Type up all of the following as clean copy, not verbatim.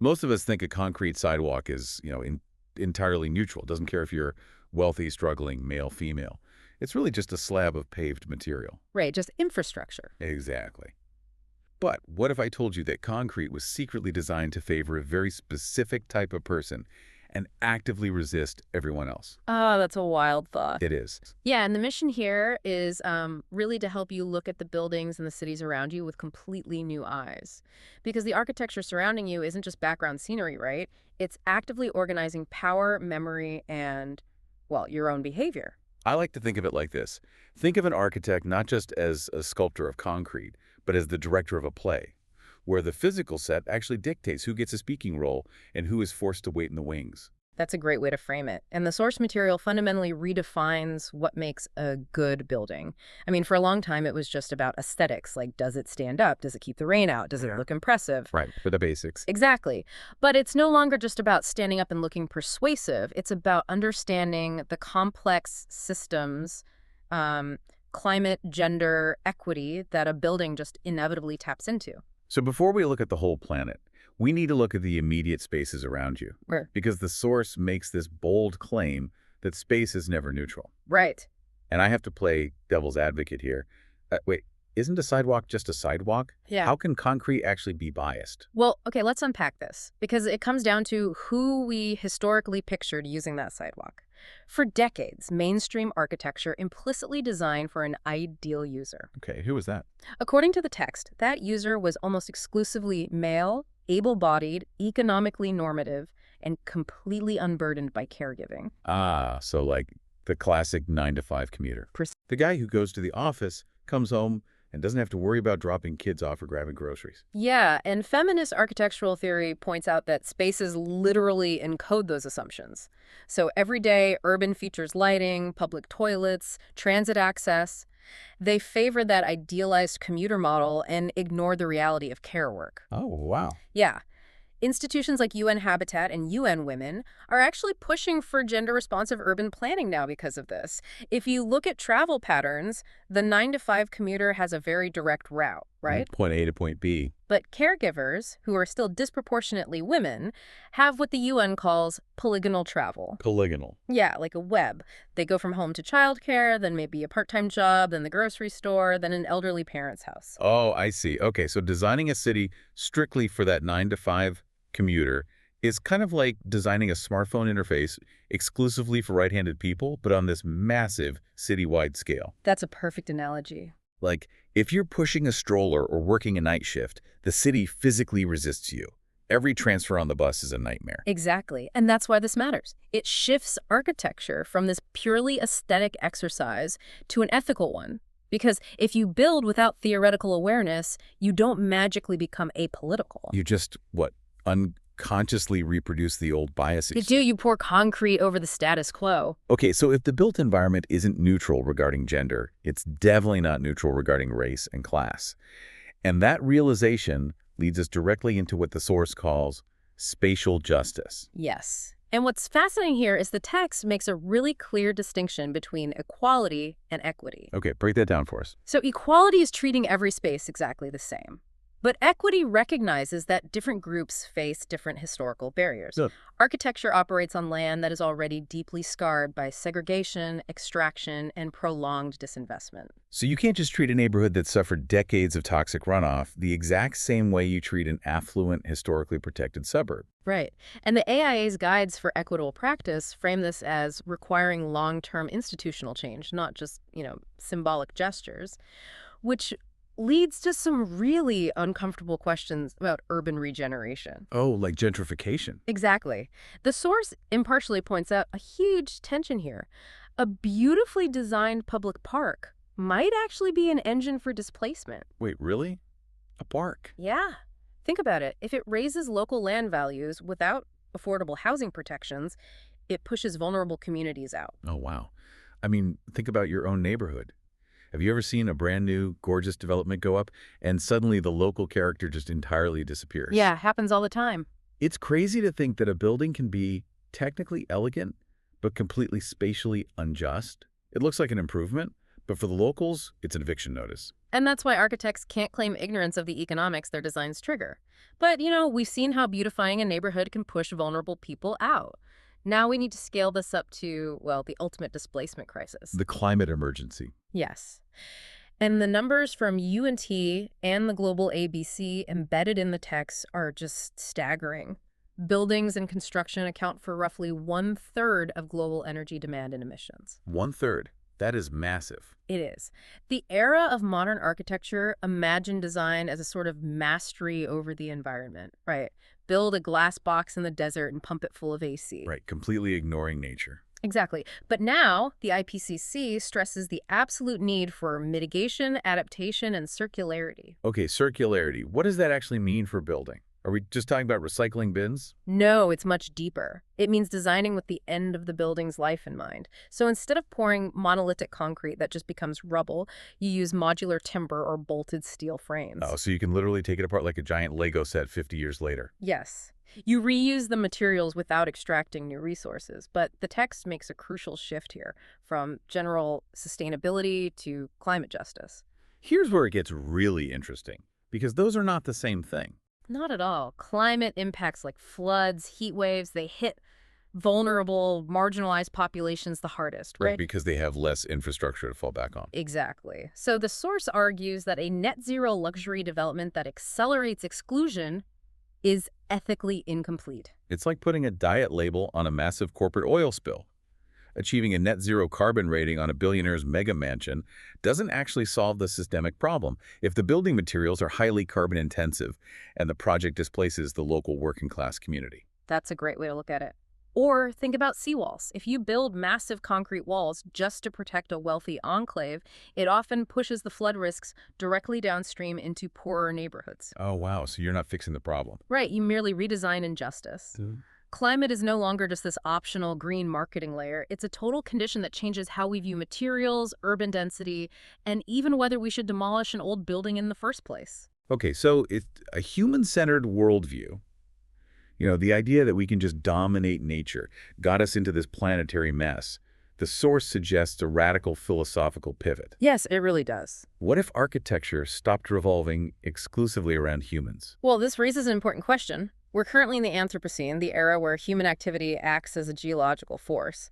Most of us think a concrete sidewalk is, entirely neutral. Doesn't care if you're wealthy, struggling, male, female. It's really just a slab of paved material. Right, just infrastructure. Exactly. But what if I told you that concrete was secretly designed to favor a very specific type of person and actively resist everyone else? Oh, that's a wild thought. It is. Yeah, and the mission here is really to help you look at the buildings and the cities around you with completely new eyes. Because the architecture surrounding you isn't just background scenery, right? It's actively organizing power, memory, and, well, your own behavior. I like to think of it like this. Think of an architect not just as a sculptor of concrete, but as the director of a play, where the physical set actually dictates who gets a speaking role and who is forced to wait in the wings. That's a great way to frame it. And the source material fundamentally redefines what makes a good building. I mean, for a long time, it was just about aesthetics, like does it stand up? Does it keep the rain out? Does it look impressive? Right, for the basics. Exactly. But it's no longer just about standing up and looking persuasive. It's about understanding the complex systems, climate, gender, equity that a building just inevitably taps into. So before we look at the whole planet, we need to look at the immediate spaces around you. Right. Because the source makes this bold claim that space is never neutral. Right. And I have to play devil's advocate here. Wait, isn't a sidewalk just a sidewalk? Yeah. How can concrete actually be biased? Well, okay, let's unpack this, because it comes down to who we historically pictured using that sidewalk. For decades, mainstream architecture implicitly designed for an ideal user. Okay, who was that? According to the text, that user was almost exclusively male, able-bodied, economically normative, and completely unburdened by caregiving. Ah, so like the classic 9-to-5 commuter. The guy who goes to the office, comes home, and doesn't have to worry about dropping kids off or grabbing groceries. Yeah, and feminist architectural theory points out that spaces literally encode those assumptions. So everyday urban features lighting, public toilets, transit access, they favor that idealized commuter model and ignore the reality of care work. Oh, wow. Yeah. Institutions like UN Habitat and UN Women are actually pushing for gender-responsive urban planning now because of this. If you look at travel patterns, the 9-to-5 commuter has a very direct route, right? Point A to point B. But caregivers, who are still disproportionately women, have what the UN calls polygonal travel. Polygonal. Yeah, like a web. They go from home to childcare, then maybe a part-time job, then the grocery store, then an elderly parent's house. Oh, I see. Okay, so designing a city strictly for that 9-to-5 commuter is kind of like designing a smartphone interface exclusively for right-handed people, but on this massive citywide scale. That's a perfect analogy. Like, if you're pushing a stroller or working a night shift, the city physically resists you. Every transfer on the bus is a nightmare. Exactly, and that's why this matters. It shifts architecture from this purely aesthetic exercise to an ethical one. Because if you build without theoretical awareness, you don't magically become apolitical. You just, unconsciously reproduce the old biases. You pour concrete over the status quo. Okay, so if the built environment isn't neutral regarding gender, it's definitely not neutral regarding race and class. And that realization leads us directly into what the source calls spatial justice. Yes. And what's fascinating here is the text makes a really clear distinction between equality and equity. Okay, break that down for us. So equality is treating every space exactly the same. But equity recognizes that different groups face different historical barriers. Good. Architecture operates on land that is already deeply scarred by segregation, extraction, and prolonged disinvestment. So you can't just treat a neighborhood that suffered decades of toxic runoff the exact same way you treat an affluent, historically protected suburb. Right. And the AIA's guides for equitable practice frame this as requiring long-term institutional change, not just, symbolic gestures, which leads to some really uncomfortable questions about urban regeneration. Oh, like gentrification. Exactly. The source impartially points out a huge tension here. A beautifully designed public park might actually be an engine for displacement. Wait, really? A park? Yeah. Think about it. If it raises local land values without affordable housing protections, it pushes vulnerable communities out. Oh, wow. I mean, think about your own neighborhood. Have you ever seen a brand new, gorgeous development go up, and suddenly the local character just entirely disappears? Yeah, happens all the time. It's crazy to think that a building can be technically elegant, but completely spatially unjust. It looks like an improvement, But for the locals, it's an eviction notice. And that's why architects can't claim ignorance of the economics their designs trigger. But, we've seen how beautifying a neighborhood can push vulnerable people out. Now we need to scale this up to, well, the ultimate displacement crisis. The climate emergency. Yes. And the numbers from UNT and the global ABC embedded in the text are just staggering. Buildings and construction account for roughly 1/3 of global energy demand and emissions. 1/3. That is massive. It is. The era of modern architecture imagined design as a sort of mastery over the environment, right? Build a glass box in the desert and pump it full of AC. Right, completely ignoring nature. Exactly. But now, the IPCC stresses the absolute need for mitigation, adaptation, and circularity. Okay, circularity. What does that actually mean for building? Are we just talking about recycling bins? No, it's much deeper. It means designing with the end of the building's life in mind. So instead of pouring monolithic concrete that just becomes rubble, you use modular timber or bolted steel frames. Oh, so you can literally take it apart like a giant Lego set 50 years later. Yes. You reuse the materials without extracting new resources, but the text makes a crucial shift here, from general sustainability to climate justice. Here's where it gets really interesting, because those are not the same thing. Not at all. Climate impacts like floods, heat waves, they hit vulnerable, marginalized populations the hardest, Right, right? because they have less infrastructure to fall back on. Exactly. So the source argues that a net zero luxury development that accelerates exclusion is ethically incomplete. It's like putting a diet label on a massive corporate oil spill. Achieving a net zero carbon rating on a billionaire's mega mansion doesn't actually solve the systemic problem if the building materials are highly carbon intensive and the project displaces the local working class community. That's a great way to look at it. Or think about seawalls. If you build massive concrete walls just to protect a wealthy enclave, it often pushes the flood risks directly downstream into poorer neighborhoods. Oh, wow. So you're not fixing the problem. Right, you merely redesign injustice. Climate is no longer just this optional green marketing layer. It's a total condition that changes how we view materials, urban density, and even whether we should demolish an old building in the first place. Okay, so it's a human-centered worldview. The idea that we can just dominate nature got us into this planetary mess. The source suggests a radical philosophical pivot. Yes, it really does. What if architecture stopped revolving exclusively around humans? Well, this raises an important question. We're currently in the Anthropocene, the era where human activity acts as a geological force.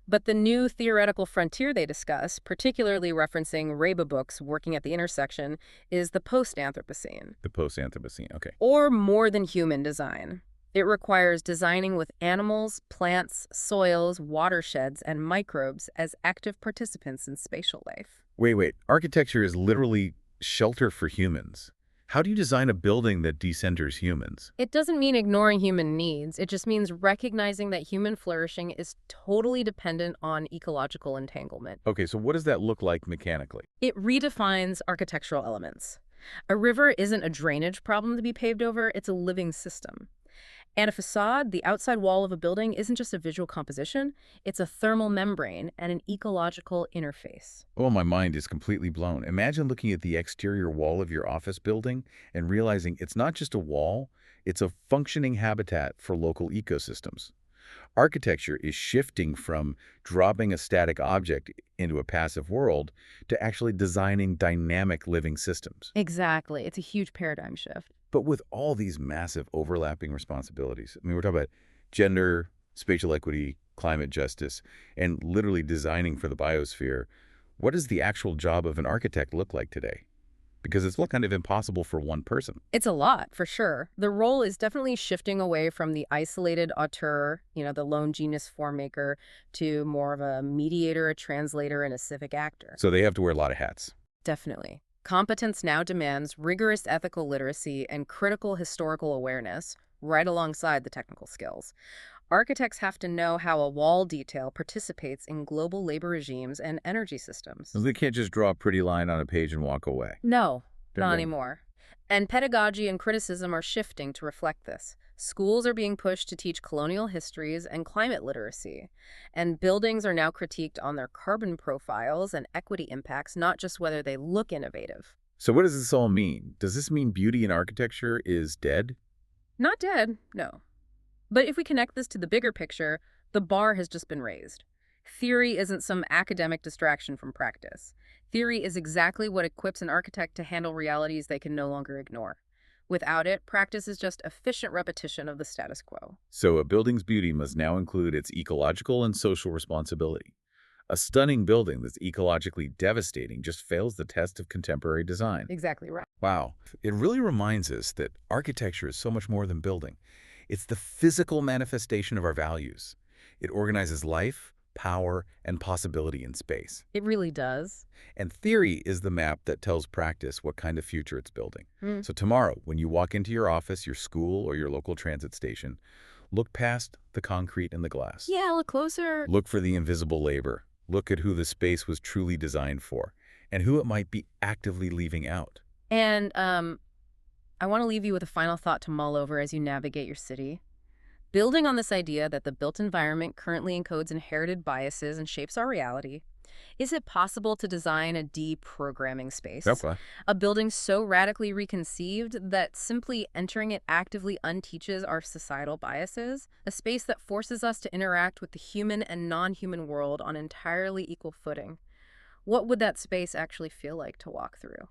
But the new theoretical frontier they discuss, particularly referencing Reba books working at the intersection, is the post-Anthropocene, The post-Anthropocene, okay. or more than human design. It requires designing with animals, plants, soils, watersheds, and microbes as active participants in spatial life. Wait. Architecture is literally shelter for humans. How do you design a building that decenters humans? It doesn't mean ignoring human needs. It just means recognizing that human flourishing is totally dependent on ecological entanglement. Okay, so what does that look like mechanically? It redefines architectural elements. A river isn't a drainage problem to be paved over, it's a living system. And a facade, the outside wall of a building, isn't just a visual composition, it's a thermal membrane and an ecological interface. Oh, my mind is completely blown. Imagine looking at the exterior wall of your office building and realizing it's not just a wall, it's a functioning habitat for local ecosystems. Architecture is shifting from dropping a static object into a passive world to actually designing dynamic living systems. Exactly. It's a huge paradigm shift. But with all these massive overlapping responsibilities, we're talking about gender, spatial equity, climate justice, and literally designing for the biosphere. What does the actual job of an architect look like today? Because it's kind of impossible for one person. It's a lot, for sure. The role is definitely shifting away from the isolated auteur, the lone genius form maker, to more of a mediator, a translator, and a civic actor. So they have to wear a lot of hats. Definitely. Competence now demands rigorous ethical literacy and critical historical awareness, right alongside the technical skills. Architects have to know how a wall detail participates in global labor regimes and energy systems. So they can't just draw a pretty line on a page and walk away. No, They're not going- anymore. And pedagogy and criticism are shifting to reflect this. Schools are being pushed to teach colonial histories and climate literacy. And buildings are now critiqued on their carbon profiles and equity impacts, not just whether they look innovative. So what does this all mean? Does this mean beauty in architecture is dead? Not dead, no. But if we connect this to the bigger picture, the bar has just been raised. Theory isn't some academic distraction from practice. Theory is exactly what equips an architect to handle realities they can no longer ignore. Without it, practice is just efficient repetition of the status quo. So a building's beauty must now include its ecological and social responsibility. A stunning building that's ecologically devastating just fails the test of contemporary design. Exactly right. Wow. It really reminds us that architecture is so much more than building. It's the physical manifestation of our values. It organizes life, power, and possibility in space. It really does. And theory is the map that tells practice what kind of future it's building. Hmm. So tomorrow, when you walk into your office, your school, or your local transit station, look past the concrete and the glass. Yeah, look closer. Look for the invisible labor. Look at who the space was truly designed for and who it might be actively leaving out. And I want to leave you with a final thought to mull over as you navigate your city. Building on this idea that the built environment currently encodes inherited biases and shapes our reality, is it possible to design a deprogramming space? Okay. A building so radically reconceived that simply entering it actively unteaches our societal biases? A space that forces us to interact with the human and non-human world on entirely equal footing. What would that space actually feel like to walk through?